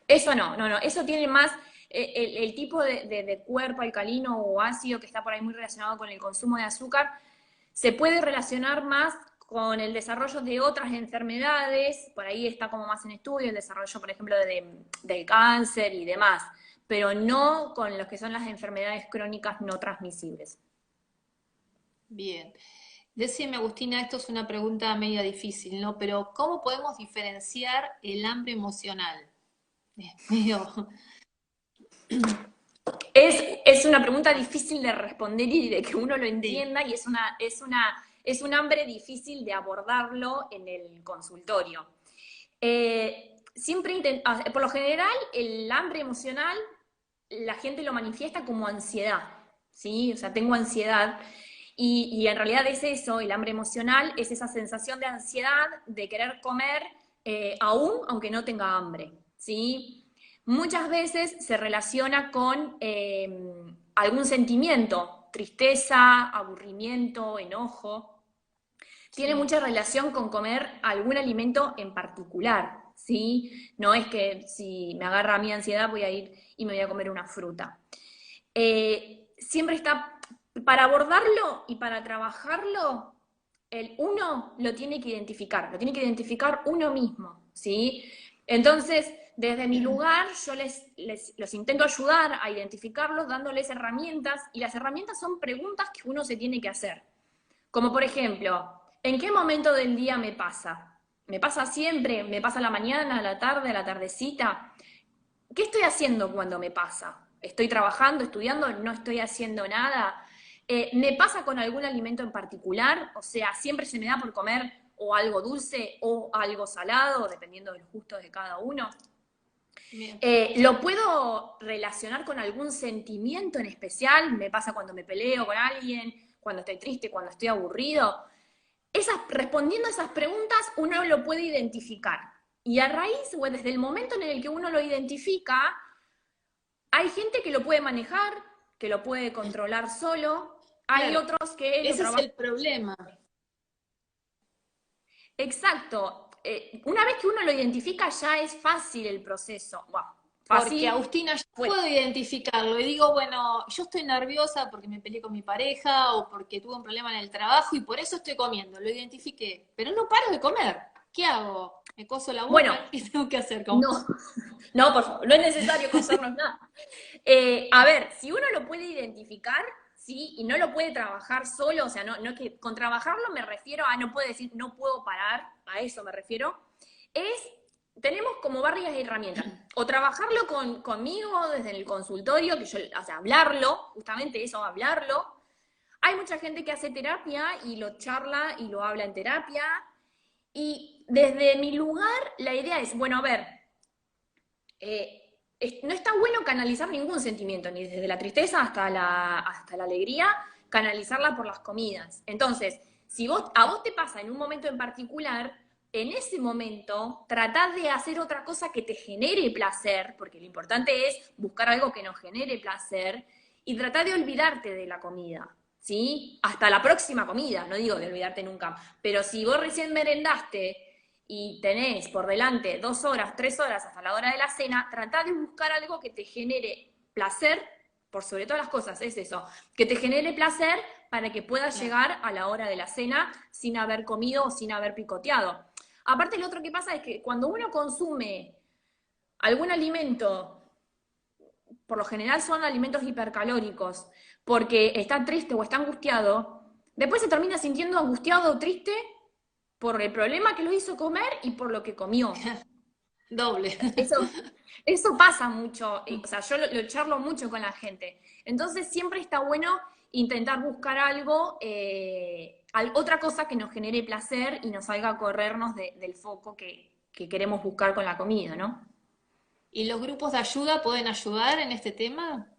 eso no, eso tiene más el tipo de cuerpo alcalino o ácido que está por ahí muy relacionado con el consumo de azúcar, se puede relacionar más con el desarrollo de otras enfermedades, por ahí está como más en estudio, el desarrollo, por ejemplo, del cáncer y demás, pero no con lo que son las enfermedades crónicas no transmisibles. Bien. Decime, Agustina, esto es una pregunta media difícil, ¿no? Pero ¿cómo podemos diferenciar el hambre emocional? Es medio... Es una pregunta difícil de responder y de que uno lo Sí. entienda y es un hambre difícil de abordarlo en el consultorio. Por lo general, el hambre emocional, la gente lo manifiesta como ansiedad, ¿sí? O sea, tengo ansiedad. Y en realidad es eso, el hambre emocional es esa sensación de ansiedad, de querer comer aún aunque no tenga hambre, ¿sí? Muchas veces se relaciona con algún sentimiento, tristeza, aburrimiento, enojo. Tiene Sí. mucha relación con comer algún alimento en particular, ¿sí? No es que si me agarra mi ansiedad voy a ir y me voy a comer una fruta. Siempre está, para abordarlo y para trabajarlo, el uno lo tiene que identificar uno mismo, ¿sí? Entonces, desde mi lugar, yo los intento ayudar a identificarlos dándoles herramientas, y las herramientas son preguntas que uno se tiene que hacer. Como por ejemplo, ¿en qué momento del día me pasa? ¿Me pasa siempre? ¿Me pasa a la mañana, a la tarde, a la tardecita? ¿Qué estoy haciendo cuando me pasa? ¿Estoy trabajando, estudiando? ¿No estoy haciendo nada? ¿Me pasa con algún alimento en particular? O sea, siempre se me da por comer o algo dulce o algo salado, dependiendo del gusto de cada uno. Bien. ¿Lo puedo relacionar con algún sentimiento en especial? ¿Me pasa cuando me peleo con alguien? cuando estoy triste, cuando estoy aburrido. Respondiendo a esas preguntas uno lo puede identificar. Y a raíz, o desde el momento en el que uno lo identifica, hay gente que lo puede manejar, que lo puede controlar solo, hay Claro, otros que lo ese es trabajan. el problema. Exacto. Una vez que uno lo identifica ya es fácil el proceso. Bueno, Porque fácil. Agustina, yo Pues, puedo identificarlo y digo, bueno, yo estoy nerviosa porque me peleé con mi pareja o porque tuve un problema en el trabajo y por eso estoy comiendo, lo identifiqué, pero no paro de comer. ¿Qué hago? ¿Me coso la bueno, boca? ¿Qué tengo que hacer? no, no, por favor, no es necesario cosernos nada. A ver, si uno lo puede identificar, ¿sí? Y no lo puede trabajar solo, o sea, no que con trabajarlo me refiero a no puede decir no puedo parar, a eso me refiero, tenemos como varias herramientas. O trabajarlo conmigo desde el consultorio, que yo, o sea, hablarlo, justamente eso, hablarlo. Hay mucha gente que hace terapia y lo charla y lo habla en terapia. Y desde mi lugar, la idea es, bueno, a ver, no está bueno canalizar ningún sentimiento, ni desde la tristeza hasta la alegría, canalizarla por las comidas. Entonces, si a vos te pasa en un momento en particular, en ese momento tratá de hacer otra cosa que te genere placer, porque lo importante es buscar algo que nos genere placer, y tratá de olvidarte de la comida, ¿sí? Hasta la próxima comida, no digo de olvidarte nunca, pero si vos recién merendaste y tenés por delante 2 horas, 3 horas hasta la hora de la cena, tratá de buscar algo que te genere placer, por sobre todas las cosas, es eso, que te genere placer para que puedas llegar a la hora de la cena sin haber comido o sin haber picoteado. Aparte, lo otro que pasa es que cuando uno consume algún alimento, por lo general son alimentos hipercalóricos, porque está triste o está angustiado, después se termina sintiendo angustiado o triste por el problema que lo hizo comer y por lo que comió. Doble. Eso pasa mucho, o sea, yo lo charlo mucho con la gente. Entonces siempre está bueno intentar buscar algo, otra cosa que nos genere placer y nos haga corrernos del foco que queremos buscar con la comida, ¿no? ¿Y los grupos de ayuda pueden ayudar en este tema?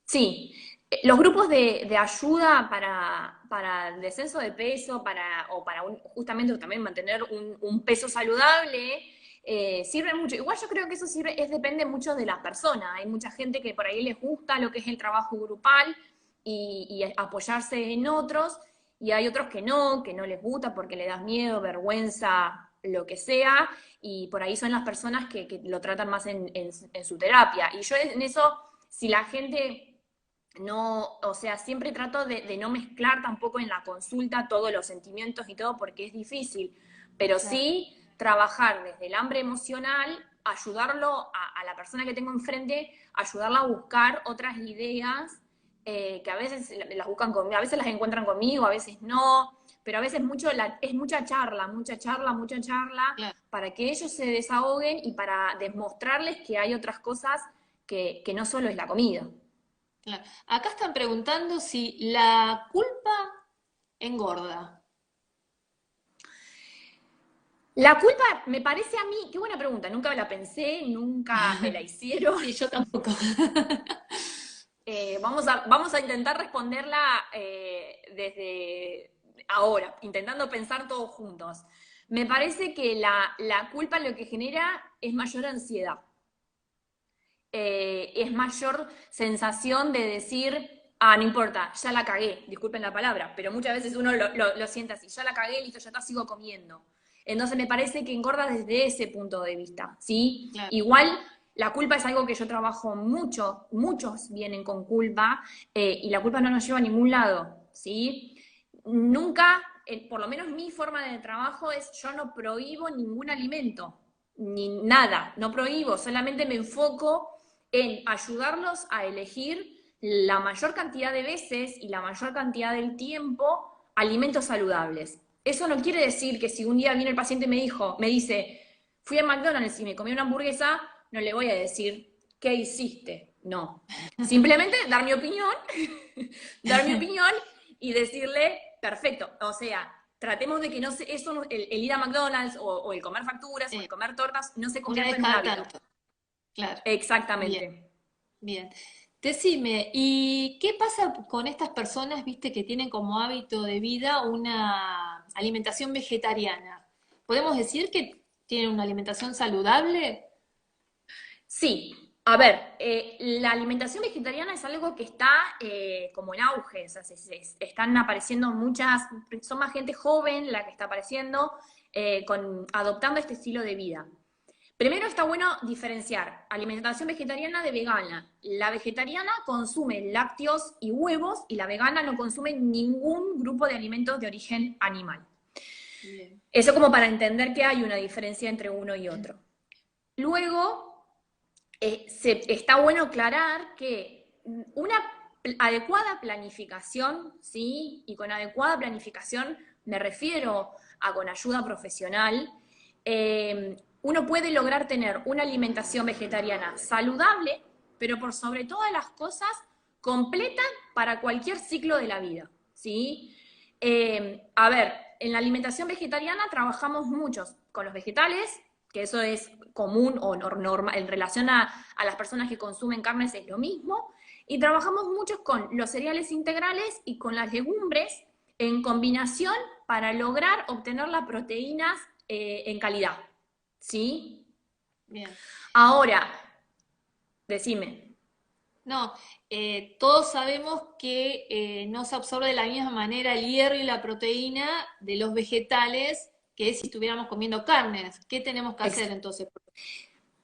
Sí, los grupos de ayuda para el descenso de peso, o para justamente también mantener un peso saludable, sirven mucho. Igual yo creo que eso depende mucho de la persona. Hay mucha gente que por ahí les gusta lo que es el trabajo grupal y apoyarse en otros, y hay otros que no les gusta porque le das miedo, vergüenza, lo que sea, y por ahí son las personas que lo tratan más en su terapia. Y yo en eso, si la gente no, o sea, siempre trato de no mezclar tampoco en la consulta todos los sentimientos y todo porque es difícil, pero Claro. sí trabajar desde el hambre emocional, ayudarlo a la persona que tengo enfrente, ayudarla a buscar otras ideas que a veces las buscan conmigo, a veces las encuentran conmigo, a veces no, pero a veces es mucha charla, mucha charla, mucha charla, Claro, para que ellos se desahoguen y para demostrarles que hay otras cosas que no solo es la comida. claro. Acá están preguntando si la culpa engorda. La culpa me parece a mí, qué buena pregunta, nunca me la pensé, nunca me la hicieron. Sí, yo tampoco. Vamos a intentar responderla desde ahora, intentando pensar todos juntos. Me parece que la culpa lo que genera es mayor ansiedad, es mayor sensación de decir, ah, no importa, ya la cagué, disculpen la palabra, pero muchas veces uno lo siente así, ya la cagué, listo, ya está, sigo comiendo. Entonces me parece que engorda desde ese punto de vista, ¿sí? Claro. Igual la culpa es algo que yo trabajo mucho, muchos vienen con culpa, y la culpa no nos lleva a ningún lado, ¿sí? Nunca, por lo menos mi forma de trabajo es, yo no prohíbo ningún alimento, ni nada, no prohíbo, solamente me enfoco en ayudarlos a elegir la mayor cantidad de veces y la mayor cantidad del tiempo alimentos saludables. Eso no quiere decir que si un día viene el paciente y me dice, fui a McDonald's y me comí una hamburguesa, no le voy a decir, ¿qué hiciste? No. Simplemente dar mi opinión, dar mi opinión y decirle, perfecto, o sea, tratemos de que no se, eso, el ir a McDonald's o el comer facturas o el comer tortas no se Una convierta vez en un cada hábito. tanto. Claro. Bien, Exactamente. bien. Decime, ¿y qué pasa con estas personas, viste, que tienen como hábito de vida una alimentación vegetariana? ¿Podemos decir que tienen una alimentación saludable? Sí, a ver, la alimentación vegetariana es algo que está como en auge, o sea, están apareciendo muchas, son más gente joven la que está apareciendo, adoptando este estilo de vida. Primero está bueno diferenciar alimentación vegetariana de vegana. La vegetariana consume lácteos y huevos y la vegana no consume ningún grupo de alimentos de origen animal. Bien. Eso como para entender que hay una diferencia entre uno y otro. Luego, está bueno aclarar que una adecuada planificación, ¿sí? Y con adecuada planificación me refiero a con ayuda profesional, uno puede lograr tener una alimentación vegetariana saludable, pero por sobre todas las cosas, completa para cualquier ciclo de la vida, ¿sí? A ver, en la alimentación vegetariana trabajamos muchos con los vegetales, que eso es común o normal, en relación a las personas que consumen carnes es lo mismo, y trabajamos muchos con los cereales integrales y con las legumbres en combinación para lograr obtener las proteínas en calidad, ¿sí? Bien. Ahora, decime. No, todos sabemos que no se absorbe de la misma manera el hierro y la proteína de los vegetales que si estuviéramos comiendo carnes. ¿Qué tenemos que hacer entonces?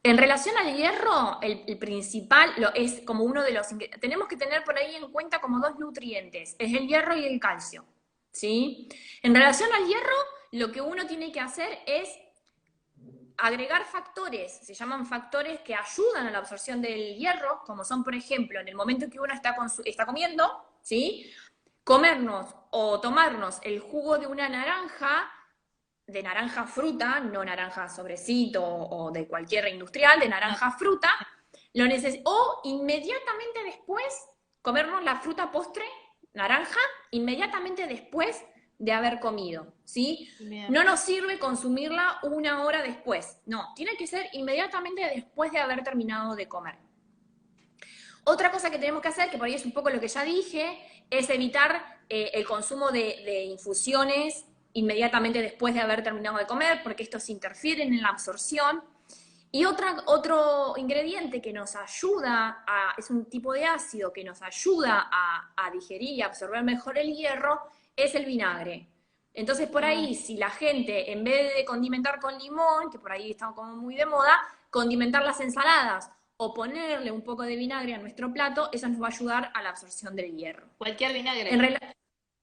En relación al hierro, el principal es como uno de los... Tenemos que tener por ahí en cuenta como dos nutrientes, es el hierro y el calcio, ¿sí? En relación al hierro, lo que uno tiene que hacer es agregar factores, se llaman factores que ayudan a la absorción del hierro, como son, por ejemplo, en el momento que uno está comiendo, ¿sí? Comernos o tomarnos el jugo de naranja fruta, no naranja sobrecito o de cualquier industrial, de Ah, naranja fruta, o inmediatamente después comernos la fruta postre, naranja, inmediatamente después de haber comido, ¿sí? bien. No nos sirve consumirla una hora después, no, tiene que ser inmediatamente después de haber terminado de comer. Otra cosa que tenemos que hacer, que por ahí es un poco lo que ya dije, es evitar el consumo de infusiones inmediatamente después de haber terminado de comer, porque estos interfieren en la absorción. Y otro ingrediente que nos ayuda, es un tipo de ácido que nos ayuda a digerir y absorber mejor el hierro, es el vinagre. Entonces por Ah, ahí, si la gente, en vez de condimentar con limón, que por ahí está como muy de moda, condimentar las ensaladas o ponerle un poco de vinagre a nuestro plato, eso nos va a ayudar a la absorción del hierro. cualquier En vinagre. rela-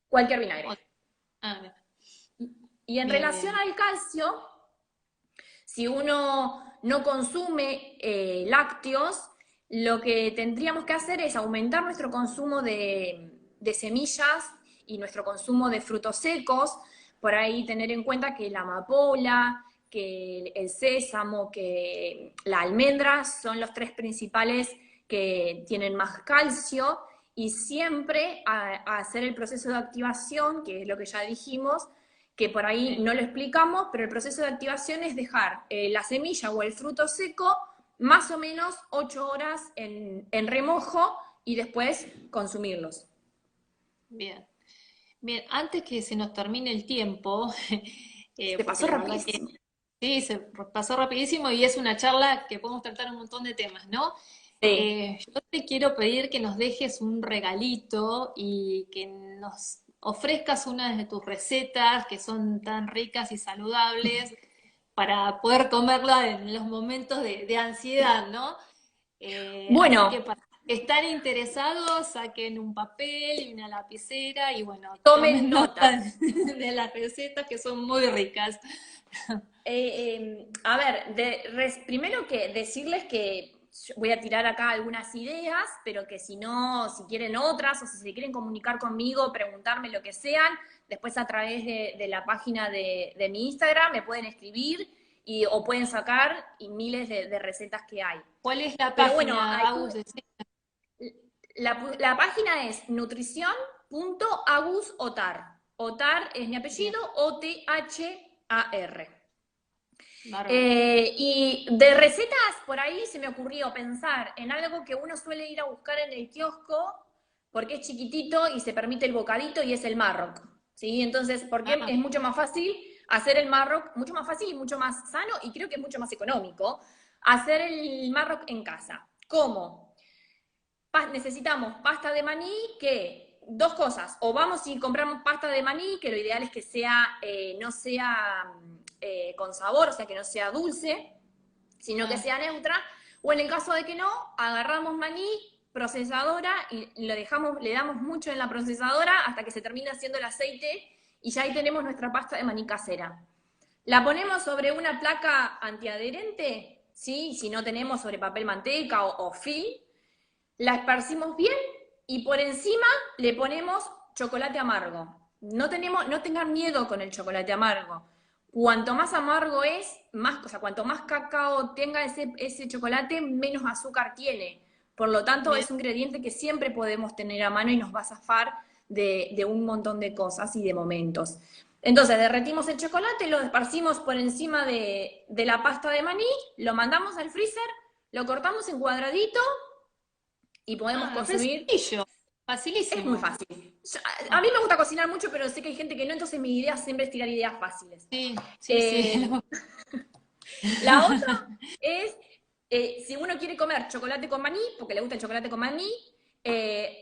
Cualquier vinagre. O- bien, Y en bien, relación bien. al calcio, si uno no consume lácteos, lo que tendríamos que hacer es aumentar nuestro consumo de semillas y nuestro consumo de frutos secos. Por ahí tener en cuenta que la amapola, que el sésamo, que la almendra son los tres principales que tienen más calcio y siempre a hacer el proceso de activación, que es lo que ya dijimos, que por ahí Sí. no lo explicamos, pero el proceso de activación es dejar la semilla o el fruto seco más o menos 8 horas en remojo y después consumirlos. Bien. Bien, antes que se nos termine el tiempo, Se porque pasó la verdad que rapidísimo. sí, se pasó rapidísimo y es una charla que podemos tratar un montón de temas, ¿no? Sí. Yo te quiero pedir que nos dejes un regalito y que nos ofrezcas una de tus recetas que son tan ricas y saludables para poder comerla en los momentos de ansiedad, ¿no? Así que Bueno, para que están interesados, saquen un papel y una lapicera y bueno, tomen tomen nota. nota de las recetas que son muy ricas. A ver, primero que decirles que yo voy a tirar acá algunas ideas, pero que si no, si quieren otras o si se quieren comunicar conmigo, preguntarme lo que sean, después a través de la página de mi Instagram me pueden escribir o pueden sacar y miles de recetas que hay. ¿Cuál es la Pero bueno, página, Agus? la página es nutrición.agusotar. Otar es mi Bien, apellido, Othar. Bárbaro. Y de recetas, por ahí se me ocurrió pensar en algo que uno suele ir a buscar en el kiosco, porque es chiquitito y se permite el bocadito y es el marroc, ¿sí? Entonces, porque Ah, es mucho más fácil hacer el marroc, mucho más fácil y mucho más sano, y creo que es mucho más económico, hacer el marroc en casa. ¿Cómo? Necesitamos pasta de maní, que dos cosas, o vamos y compramos pasta de maní, que lo ideal es que sea, no sea con sabor, o sea, que no sea dulce, sino que ah, sea neutra, o en el caso de que no, agarramos maní, procesadora, y lo dejamos, le damos mucho en la procesadora hasta que se termina haciendo el aceite, y ya ahí tenemos nuestra pasta de maní casera. La ponemos sobre una placa antiadherente, ¿sí? Si no tenemos sobre papel manteca o film, la esparcimos bien y por encima le ponemos chocolate amargo. No tengan miedo con el chocolate amargo. Cuanto más amargo es, más, o sea, cuanto más cacao tenga ese chocolate, menos azúcar tiene. Por lo tanto, bien. es un ingrediente que siempre podemos tener a mano y nos va a zafar de un montón de cosas y de momentos. Entonces, derretimos el chocolate, lo esparcimos por encima de la pasta de maní, lo mandamos al freezer, lo cortamos en cuadradito y podemos Ah, re consumir. sencillo, Es muy facilísimo. fácil. A mí me gusta cocinar mucho, pero sé que hay gente que no, entonces mi idea siempre es tirar ideas fáciles. Sí, sí, sí. Eh, la otra es, si uno quiere comer chocolate con maní, porque le gusta el chocolate con maní,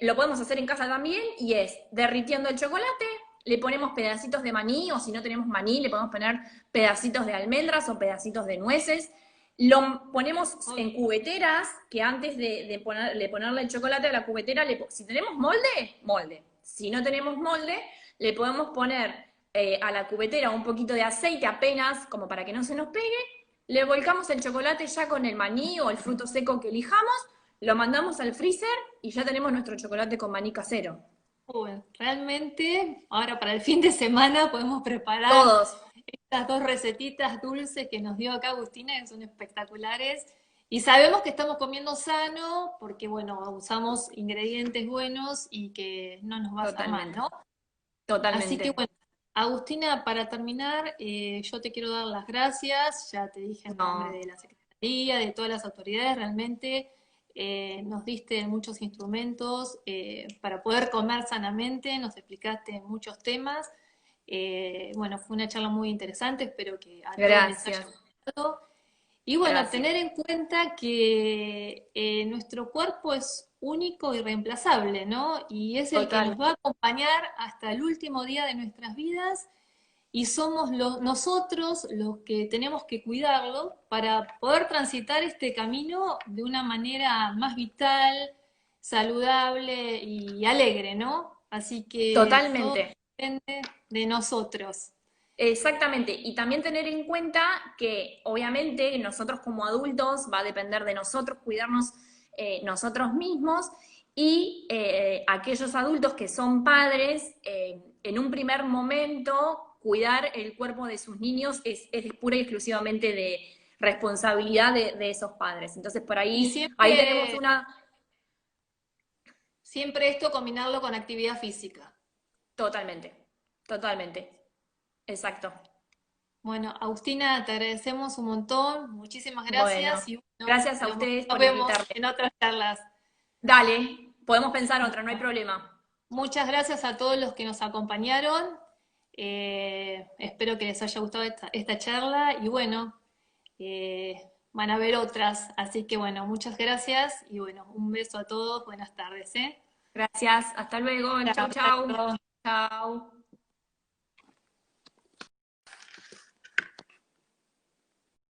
lo podemos hacer en casa también, y es derritiendo el chocolate, le ponemos pedacitos de maní, o si no tenemos maní, le podemos poner pedacitos de almendras o pedacitos de nueces. Lo ponemos Obvio. en cubeteras, que antes de ponerle el chocolate a la cubetera, si tenemos molde, molde. Si no tenemos molde, le podemos poner a la cubetera un poquito de aceite apenas, como para que no se nos pegue, le volcamos el chocolate ya con el maní o el fruto seco que elijamos, lo mandamos al freezer y ya tenemos nuestro chocolate con maní casero. Uy, realmente, ahora para el fin de semana podemos preparar Todos, estas dos recetitas dulces que nos dio acá Agustina, que son espectaculares. Y sabemos que estamos comiendo sano porque, bueno, usamos ingredientes buenos y que no nos va a hacer mal, totalmente, ¿no? Así que, totalmente. bueno, Agustina, para terminar, yo te quiero dar las gracias. Ya te dije en nombre No, de la Secretaría, de todas las autoridades, realmente nos diste muchos instrumentos para poder comer sanamente, nos explicaste muchos temas. Bueno, fue una charla muy interesante, espero que a todos les haya gracias, gustado. Y bueno, gracias. tener en cuenta que nuestro cuerpo es único y reemplazable, ¿no? Y es el que Total, nos va a acompañar hasta el último día de nuestras vidas y somos nosotros los que tenemos que cuidarlo para poder transitar este camino de una manera más vital, saludable y alegre, ¿no? Así que todo totalmente. depende de nosotros. Exactamente, y también tener en cuenta que obviamente nosotros como adultos va a depender de nosotros cuidarnos nosotros mismos, y aquellos adultos que son padres, en un primer momento cuidar el cuerpo de sus niños es pura y exclusivamente de responsabilidad de esos padres. Entonces por Y ahí tenemos siempre, una. siempre esto combinarlo con actividad física. Totalmente, totalmente, exacto. Bueno, Agustina, te agradecemos un montón, muchísimas Bueno, gracias y bueno, gracias a ustedes nos por vemos invitarme. en otras charlas. Dale, podemos pensar otra, no hay problema. Muchas gracias a todos los que nos acompañaron. Espero que les haya gustado esta charla y bueno, van a haber otras. Así que bueno, muchas gracias y bueno, un beso a todos. Buenas tardes, ¿eh? Gracias, hasta luego. Chau, Chao, chau. chao. Chau.